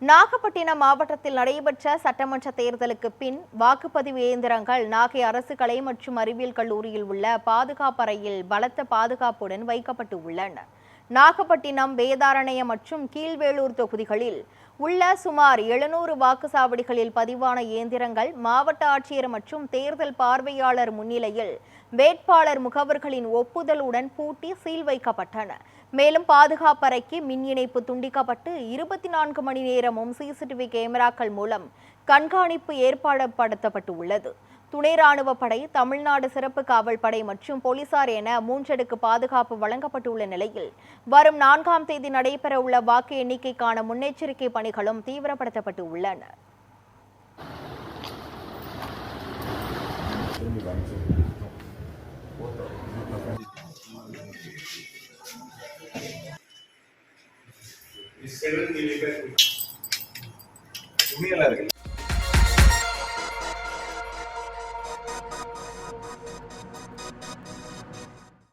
நாகப்பட்டினம் மாவட்டத்தில் நடைபெற்ற சட்டமன்ற தேர்தலுக்கு பின் வாக்குப்பதிவு இயந்திரங்கள் நாகை அரசு கலை மற்றும் அறிவியல் கல்லூரியில் உள்ள பாதுகாப்பறையில் பலத்த பாதுகாப்புடன் வைக்கப்பட்டு உள்ளன. நாகப்பட்டினம், வேதாரண்யம் மற்றும் கீழ்வேளூர் தொகுதிகளில் உள்ள சுமார் 700 வாக்குச்சாவடிகளில் பதிவான இயந்திரங்கள் மாவட்ட ஆட்சியர் மற்றும் தேர்தல் பார்வையாளர் முன்னிலையில் வேட்பாளர் முகவர்களின் ஒப்புதலுடன் பூட்டி சீல் வைக்கப்பட்டன. மேலும் பாதுகாப்பறைக்கு மின் இணைப்பு துண்டிக்கப்பட்டு 24 மணி நேரமும் சிசிடிவி கேமராக்கள் மூலம் கண்காணிப்பு ஏற்படுத்தப்பட்டுள்ளது. துணை ராணுவ படை, தமிழ்நாடு சிறப்பு காவல் படை மற்றும் போலீசார் என 3 அடுக்கு பாதுகாப்பு வழங்கப்பட்டுள்ள நிலையில் வரும் 4ஆம் தேதி நடைபெறவுள்ள வாக்கு எண்ணிக்கைக்கான முன்னெச்சரிக்கை பணிகளும் தீவிரப்படுத்தப்பட்டு உள்ளன. உண்மையெல்லாம் இருக்கு.